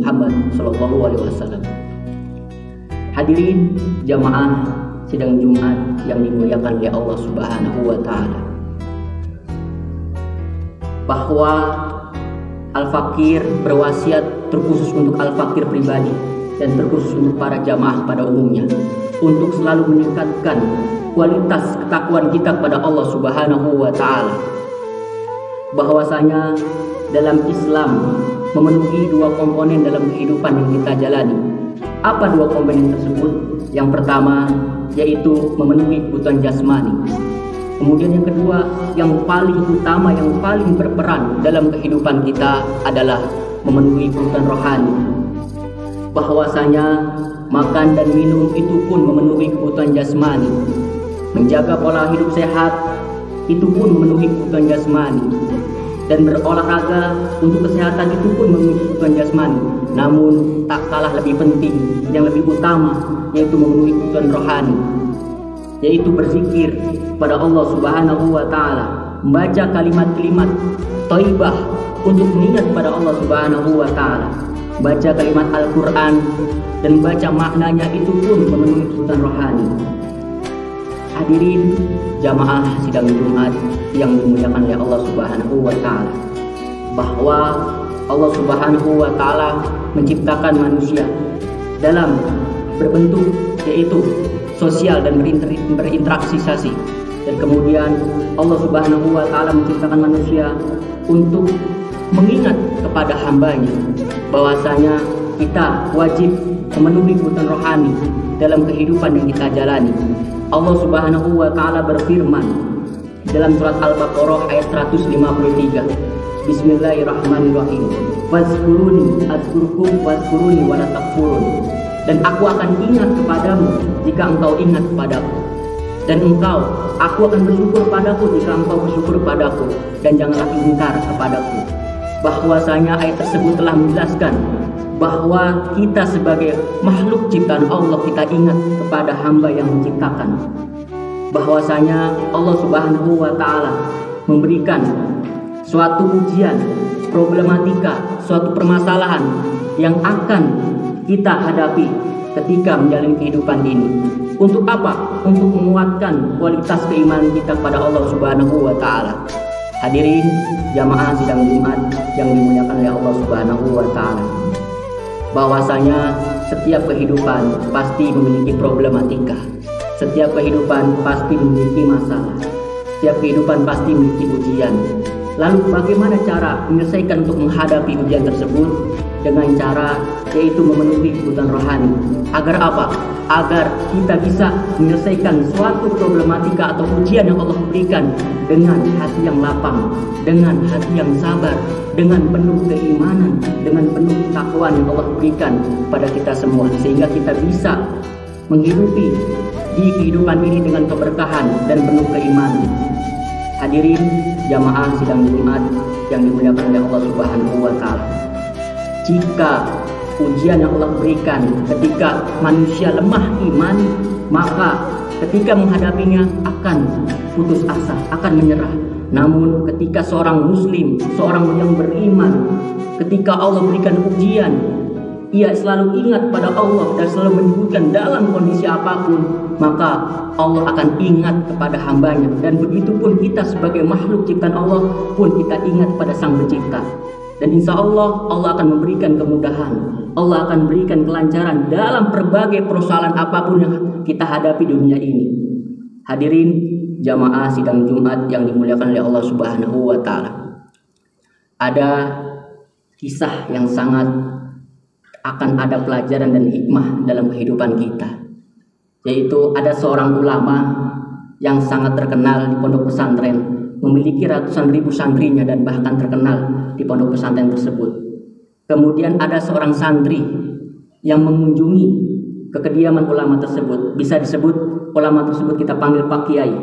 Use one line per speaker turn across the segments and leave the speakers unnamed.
Muhammad SAW. Hadirin jamaah sidang Jumat yang dimuliakan oleh Allah Subhanahu wa Ta'ala, bahwa Al-Fakir berwasiat terkhusus untuk Al-Fakir pribadi dan terkhusus untuk para jamaah pada umumnya untuk selalu meningkatkan kualitas ketakwaan kita kepada Allah Subhanahu wa Ta'ala. Bahwasanya dalam Islam memenuhi dua komponen dalam kehidupan yang kita jalani. Apa dua komponen tersebut? Yang pertama yaitu memenuhi kebutuhan jasmani. Kemudian yang kedua, yang paling utama, yang paling berperan dalam kehidupan kita adalah memenuhi kebutuhan rohani. Bahwasanya makan dan minum itu pun memenuhi kebutuhan jasmani. Menjaga pola hidup sehat itu pun memenuhi kebutuhan jasmani. Dan berolahraga untuk kesehatan itu pun memenuhi kebutuhan jasmani. Namun tak kalah lebih penting, yang lebih utama, yaitu memenuhi kebutuhan rohani, yaitu berzikir pada Allah Subhanahu wa Ta'ala, membaca kalimat-kalimat thayyibah untuk mengingat pada Allah Subhanahu wa Ta'ala, baca kalimat Al-Quran dan baca maknanya itu pun memenuhi kebutuhan rohani. Hadirin jamaah sidang Jumat yang dimuliakan oleh Allah Subhanahu wa Ta'ala, bahwa Allah Subhanahu wa Ta'ala menciptakan manusia dalam berbentuk yaitu sosial dan berinteraksi. Dan kemudian Allah Subhanahu wa Ta'ala menciptakan manusia untuk mengingat kepada hambanya, bahwasanya kita wajib memenuhi kebutuhan rohani dalam kehidupan yang kita jalani. Allah Subhanahu wa Ta'ala berfirman dalam surat Al-Baqarah ayat 153, Bismillahirrahmanirrahim, Wazkuruni azkurkum wazkuruni wala takfurun. Dan aku akan ingat kepadamu jika engkau ingat kepadaku, dan aku akan bersyukur padaku jika engkau bersyukur padaku, dan janganlah ingkar kepadaku. Bahwasanya ayat tersebut telah menjelaskan bahwa kita sebagai makhluk ciptaan Allah, kita ingat kepada hamba yang menciptakan. Bahwasanya Allah Subhanahu wa Ta'ala memberikan suatu ujian, problematika, suatu permasalahan yang akan kita hadapi ketika menjalani kehidupan ini. Untuk apa? Untuk menguatkan kualitas keimanan kita kepada Allah Subhanahu wa Ta'ala. Hadirin jamaah sidang Jumat yang dimuliakan oleh Allah Subhanahu wa Ta'ala, bahwasanya setiap kehidupan pasti memiliki problematika, setiap kehidupan pasti memiliki masalah, setiap kehidupan pasti memiliki ujian. Lalu bagaimana cara menyelesaikan untuk menghadapi ujian tersebut? Dengan cara yaitu memenuhi kebutuhan rohani. Agar apa? Agar kita bisa menyelesaikan suatu problematika atau ujian yang Allah berikan dengan hati yang lapang, dengan hati yang sabar, dengan penuh keimanan, dengan penuh ketakwaan yang Allah berikan pada kita semua, sehingga kita bisa menghidupi di kehidupan ini dengan keberkahan dan penuh keimanan. Hadirin jamaah sidang Jumat yang dimuliakan oleh Allah Subhanahu wa Ta'ala, jika ujian yang Allah berikan ketika manusia lemah iman, maka ketika menghadapinya akan putus asa, akan menyerah. Namun ketika seorang muslim, seorang yang beriman, ketika Allah berikan ujian, ia selalu ingat pada Allah dan selalu menyebutkan dalam kondisi apapun, maka Allah akan ingat kepada hambanya. Dan begitu pun kita sebagai makhluk ciptaan Allah pun kita ingat pada Sang Pencipta. Dan insya Allah, Allah akan memberikan kemudahan, Allah akan berikan kelancaran dalam berbagai persoalan apapun yang kita hadapi di dunia ini. Hadirin jamaah sidang Jumat yang dimuliakan oleh Allah Subhanahu wa Ta'ala, ada kisah yang sangat akan ada pelajaran dan hikmah dalam kehidupan kita, yaitu ada seorang ulama yang sangat terkenal di pondok pesantren, memiliki ratusan ribu santrinya dan bahkan terkenal di pondok pesantren tersebut. Kemudian ada seorang santri yang mengunjungi ke kediaman ulama tersebut. Bisa disebut ulama tersebut kita panggil Pak Kiai.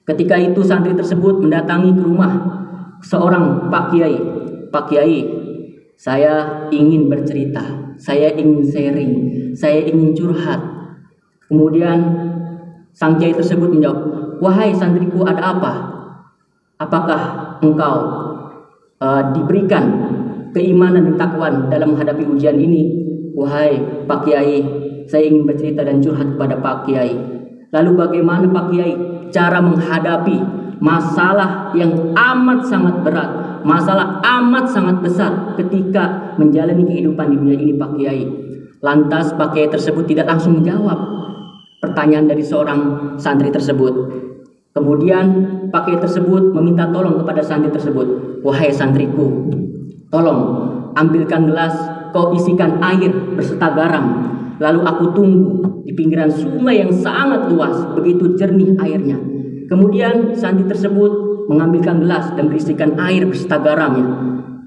Ketika itu santri tersebut mendatangi ke rumah seorang Pak Kiai. Pak Kiai, saya ingin bercerita, saya ingin sharing, saya ingin curhat. Kemudian sang kiai tersebut menjawab, wahai santriku, ada apa? Apakah engkau diberikan keimanan dan takwaan dalam menghadapi ujian ini. Wahai Pak Kiai, saya ingin bercerita dan curhat kepada Pak Kiai. Lalu bagaimana Pak Kiai cara menghadapi masalah yang amat sangat berat, masalah amat sangat besar ketika menjalani kehidupan di dunia ini Pak Kiai? Lantas Pak Kiai tersebut tidak langsung menjawab pertanyaan dari seorang santri tersebut. Kemudian Pak Kiai tersebut meminta tolong kepada santri tersebut. Wahai santriku, tolong ambilkan gelas, kau isikan air beserta garam. Lalu aku tunggu di pinggiran sungai yang sangat luas, begitu jernih airnya. Kemudian santri tersebut mengambilkan gelas dan berisikan air beserta garamnya.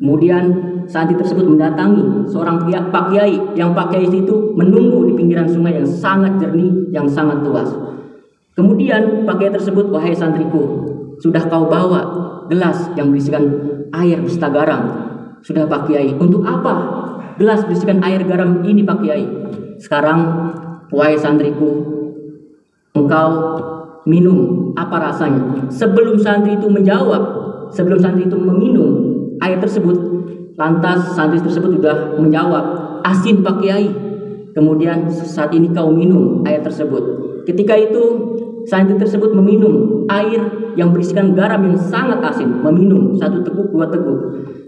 Kemudian santri tersebut mendatangi seorang Pak Kiai, yang Pak Kiai itu menunggu di pinggiran sungai yang sangat jernih, yang sangat luas. Kemudian Pak Kiai tersebut, wahai santriku, sudah kau bawa gelas yang berisikan air beserta garam? Sudah Pak Kiai. Untuk apa gelas berisikan air garam ini Pak Kiai? Sekarang wahai santriku, engkau minum, apa rasanya? Sebelum santri itu menjawab, sebelum santri itu meminum air tersebut, lantas santri tersebut sudah menjawab, asin Pak Kiai. Kemudian saat ini kau minum air tersebut. Ketika itu santri tersebut meminum air yang berisikan garam yang sangat asin, meminum 1 teguk 2 teguk.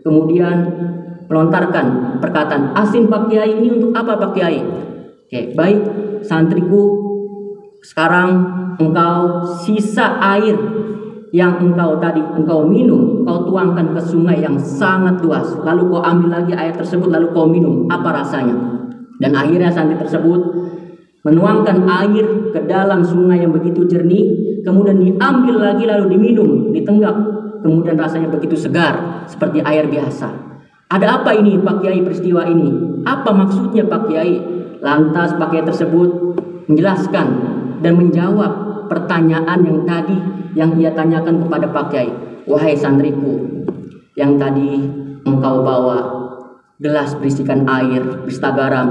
Kemudian melontarkan perkataan, asin Pak Kiai, ini untuk apa Pak Kiai? Oke, baik santriku, sekarang engkau sisa air yang engkau minum, kau tuangkan ke sungai yang sangat luas. Lalu kau ambil lagi air tersebut, lalu kau minum, apa rasanya? Dan akhirnya santri tersebut menuangkan air ke dalam sungai yang begitu jernih, kemudian diambil lagi lalu diminum, ditenggak, kemudian rasanya begitu segar seperti air biasa. Ada apa ini Pak Kiai, peristiwa ini? Apa maksudnya Pak Kiai? Lantas Pak Kiai tersebut menjelaskan dan menjawab pertanyaan yang tadi yang ia tanyakan kepada Pak Kiai. Wahai santriku, yang tadi engkau bawa gelas berisikan air beserta garam,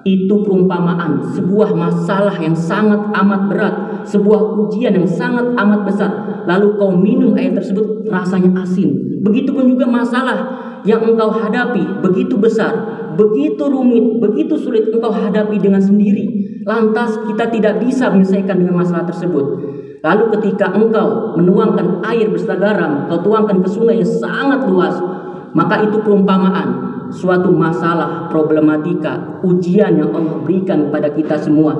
itu perumpamaan sebuah masalah yang sangat amat berat, sebuah ujian yang sangat amat besar. Lalu kau minum air tersebut, rasanya asin. Begitupun juga masalah yang engkau hadapi begitu besar, begitu rumit, begitu sulit engkau hadapi dengan sendiri. Lantas kita tidak bisa menyelesaikan dengan masalah tersebut. Lalu ketika engkau menuangkan air beserta garam, kau tuangkan ke sungai yang sangat luas, maka itu perumpamaan suatu masalah, problematika, ujian yang Allah berikan kepada kita semua.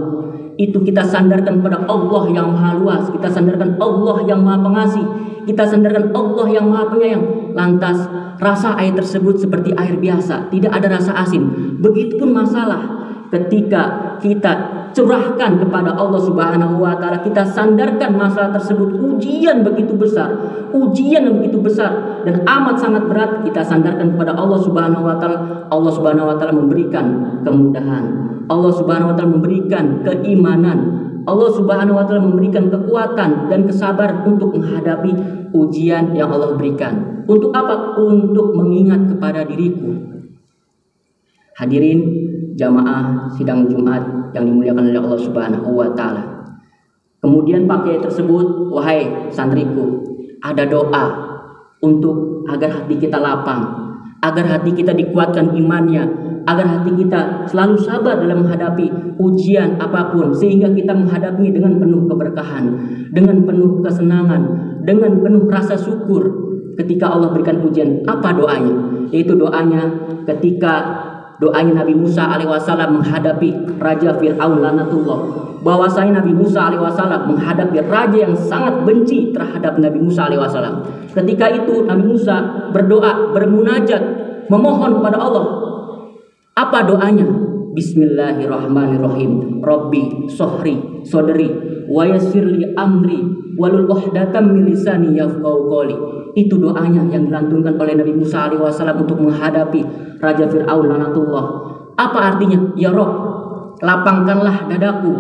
Itu kita sandarkan pada Allah yang maha luas, kita sandarkan Allah yang maha pengasih, kita sandarkan Allah yang maha penyayang. Lantas rasa air tersebut seperti air biasa, tidak ada rasa asin. Begitupun masalah ketika kita curahkan kepada Allah Subhanahu wa taala, kita sandarkan masalah tersebut, ujian begitu besar, ujian yang begitu besar dan amat sangat berat, kita sandarkan kepada Allah Subhanahu wa taala. Allah Subhanahu wa taala memberikan kemudahan, Allah Subhanahu wa taala memberikan keimanan, Allah Subhanahu wa taala memberikan kekuatan dan kesabaran untuk menghadapi ujian yang Allah berikan. Untuk apa? Untuk mengingat kepada diriku. Hadirin jamaah sidang Jumat yang dimuliakan oleh Allah Subhanahu wa taala. Kemudian Pak Kiai tersebut, wahai santriku, ada doa untuk agar hati kita lapang, agar hati kita dikuatkan imannya, agar hati kita selalu sabar dalam menghadapi ujian apapun, sehingga kita menghadapinya dengan penuh keberkahan, dengan penuh kesenangan, dengan penuh rasa syukur ketika Allah berikan ujian. Apa doanya? Yaitu doanya ketika doanya Nabi Musa alaihissalam menghadapi Raja Fir'aun laknatullah, bahwasanya Nabi Musa alaihissalam menghadapi raja yang sangat benci terhadap Nabi Musa alaihissalam. Ketika itu Nabi Musa berdoa, bermunajat, memohon kepada Allah. Apa doanya? Bismillahirrahmanirrahim. Rabbi sohri sodri wa yassirli amri walul uqdatam min lisani yafqahu qawli. Itu doanya yang dilantunkan oleh Nabi Musa alaihissalam untuk menghadapi Raja Fir'aun laknatullah. Apa artinya? Ya Rob, lapangkanlah dadaku,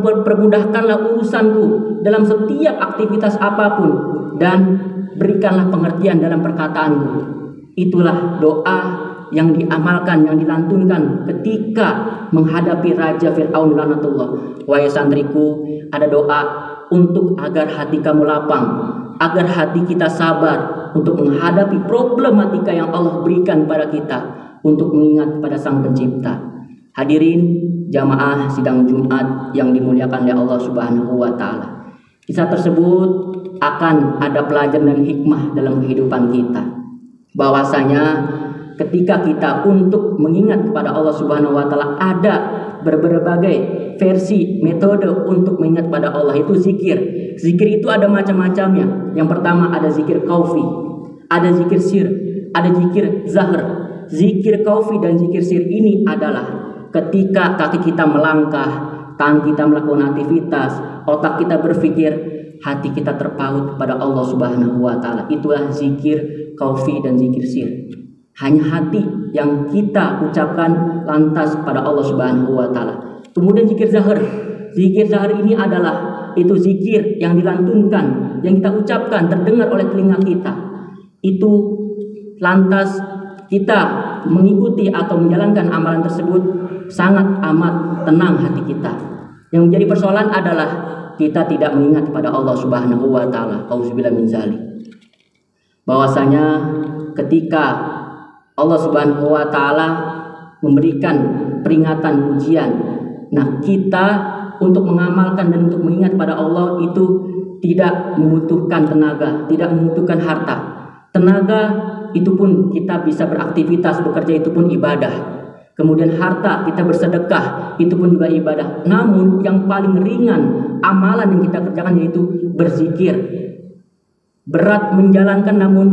permudahkanlah urusanku dalam setiap aktivitas apapun, dan berikanlah pengertian dalam perkataanku. Itulah doa yang diamalkan, yang dilantunkan ketika menghadapi Raja Fir'aun laknatullah. Wahai santriku, ada doa untuk agar hati kamu lapang, agar hati kita sabar, untuk menghadapi problematika yang Allah berikan pada kita, untuk mengingat kepada Sang Pencipta. Hadirin jamaah sidang Jumat yang dimuliakan oleh Allah Subhanahu wa taala. Kisah tersebut akan ada pelajaran dan hikmah dalam kehidupan kita. Bahwasanya ketika kita untuk mengingat kepada Allah Subhanahu wa taala, ada berbagai versi metode untuk mengingat pada Allah, itu zikir. Zikir itu ada macam-macamnya. Yang pertama ada zikir kaufi, ada zikir sir, ada zikir zahir. Zikir kaufi dan zikir sir ini adalah ketika kaki kita melangkah, tangan kita melakukan aktivitas, otak kita berpikir, hati kita terpaut kepada Allah Subhanahu wa taala. Itulah zikir kaufi dan zikir sir. Hanya hati yang kita ucapkan lantas pada Allah Subhanahu wa taala. Kemudian zikir zahir. Zikir zahir ini adalah itu zikir yang dilantunkan, yang kita ucapkan terdengar oleh telinga kita. Itu lantas kita mengikuti atau menjalankan amalan tersebut sangat amat tenang hati kita. Yang menjadi persoalan adalah kita tidak mengingat kepada Allah Subhanahu wa taala. Auzubillahi min dzalik. Bahwasanya ketika Allah Subhanahu wa taala memberikan peringatan ujian, nah kita untuk mengamalkan dan untuk mengingat pada Allah itu tidak membutuhkan tenaga, tidak membutuhkan harta. Tenaga itu pun kita bisa beraktivitas, bekerja itu pun ibadah. Kemudian harta kita bersedekah itu pun juga ibadah. Namun yang paling ringan amalan yang kita kerjakan yaitu berzikir. Berat menjalankan namun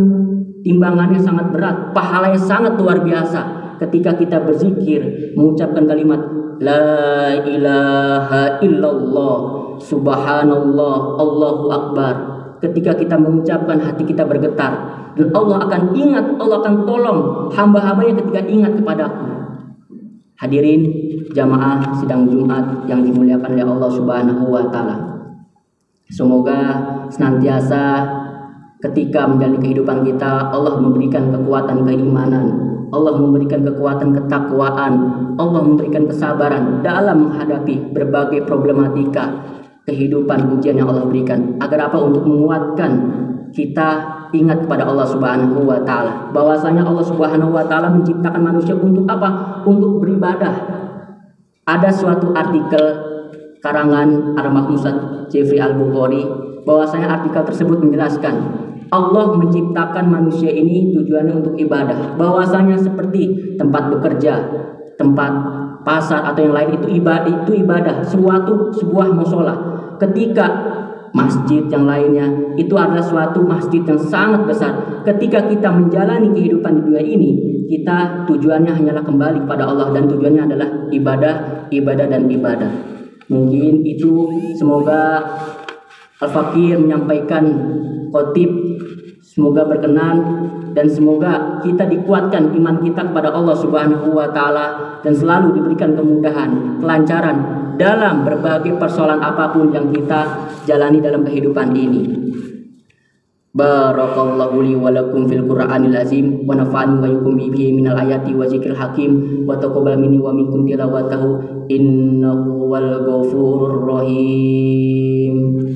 timbangannya sangat berat, pahalanya sangat luar biasa. Ketika kita berzikir, mengucapkan kalimat La ilaha illallah, subhanallah, Allahu akbar. Ketika kita mengucapkan, hati kita bergetar, dan Allah akan ingat, Allah akan tolong hamba-hambanya ketika ingat kepadaku. Hadirin jamaah sidang Jumat yang dimuliakan oleh Allah Subhanahu wa taala. Semoga senantiasa ketika menjalani kehidupan kita, Allah memberikan kekuatan keimanan, Allah memberikan kekuatan ketakwaan, Allah memberikan kesabaran dalam menghadapi berbagai problematika kehidupan ujian yang Allah berikan. Agar apa? Untuk menguatkan kita ingat kepada Allah Subhanahu wa taala. Bahwasanya Allah Subhanahu wa taala menciptakan manusia untuk apa? Untuk beribadah. Ada suatu artikel karangan Al-Mahfuz Jeffrey Al-Bukhari, bahwasanya artikel tersebut menjelaskan Allah menciptakan manusia ini tujuannya untuk ibadah. Bahwasanya seperti tempat bekerja, tempat pasar atau yang lain itu ibadah, sebuah musola. Ketika masjid yang lainnya itu adalah suatu masjid yang sangat besar. Ketika kita menjalani kehidupan di dunia ini, kita tujuannya hanyalah kembali kepada Allah, dan tujuannya adalah ibadah dan ibadah. Mungkin itu, semoga Al-Fakir menyampaikan khotib, semoga berkenan dan semoga kita dikuatkan iman kita kepada Allah Subhanahu wa taala dan selalu diberikan kemudahan, kelancaran dalam berbagai persoalan apapun yang kita jalani dalam kehidupan ini. Barakallahu li wa lakum fil Qur'anil azim wa nafa'ani wa yakum bihi minal ayati wa zikril hakim wa taqabbal minni wa minkum tilawatahu innahu wal ghafurur rahim.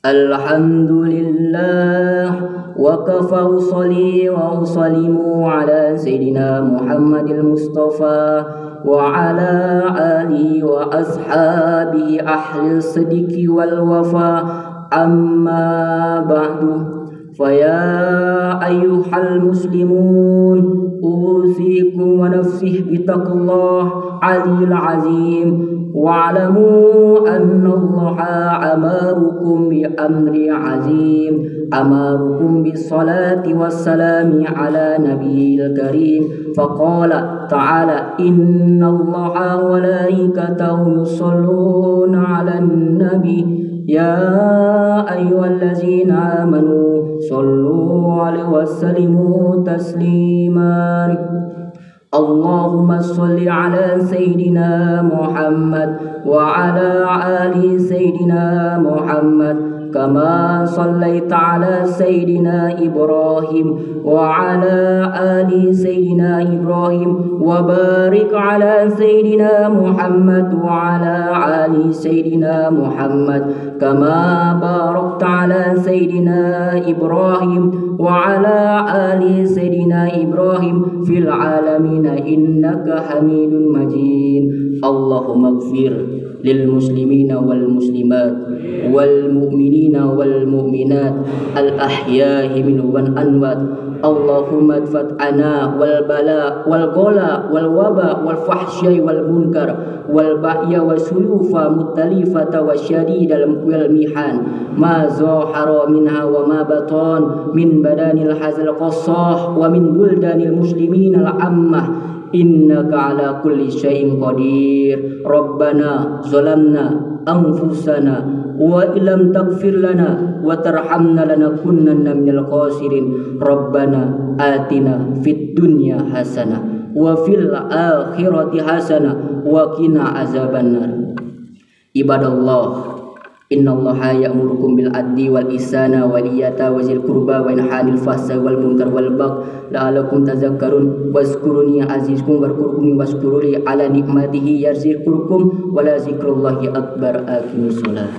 Alhamdulillah wa kafa usalli wa usallimu ala Sayyidina Muhammadil Mustafa wa ala alihi wa ashabihi ahlil sidqi wal wafa, amma ba'du. Faya ayyuhal muslimun usikum wa nafsih bitaqullah alil azim wa'lamu anna allaha amarukum bi amri azim amarukum bis salati wassalami ala nabiyil karim faqala ta'ala inna allaha wa malaikatahu yusalluna ala nabi ya ayyuhallazina amanu sallu alaihi wasallimu tasliman. Allahumma salli ala Sayyidina Muhammad wa ala ali Sayyidina Muhammad كما صليت على سيدنا إبراهيم وعلى آل سيدنا إبراهيم وبارك على سيدنا محمد وعلى آل سيدنا محمد كما باركت على سيدنا إبراهيم وعلى آل سيدنا إبراهيم في العالمين إنك حميد مجيد. اللهم اغفر للمسلمين والمسلمات والمؤمنين والمؤمنات الأحياء منهم والأموات. اللهم ادفع عنا والبلاء والغلاء والوباء والفحشاء والمنكر والبغي والسيوف مختلفة والشديد والمحن ما ظهر منها وما بطن من بدن هذا القصاح ومن بلدان المسلمين العامة إنك على كل شيء قدير. ربنا ظلمنا أنفسنا وإن لم تغفر لنا وترحمنا لنكونن من الخاسرين. ربنا آتنا في الدنيا حسنة وفي الآخرة حسنة وقنا عذاب النار. عباد الله إن الله يأمركم بالعدل والإحسان وإيتاء ذي القربى وينهى عن الفحشاء والمنكر والبغي لعلكم تذكرون. واذكروني أذكركم واذكروني واشكروا لي على نعمته يزدكم ولذكر الله أكبر. أقيموا الصلاة.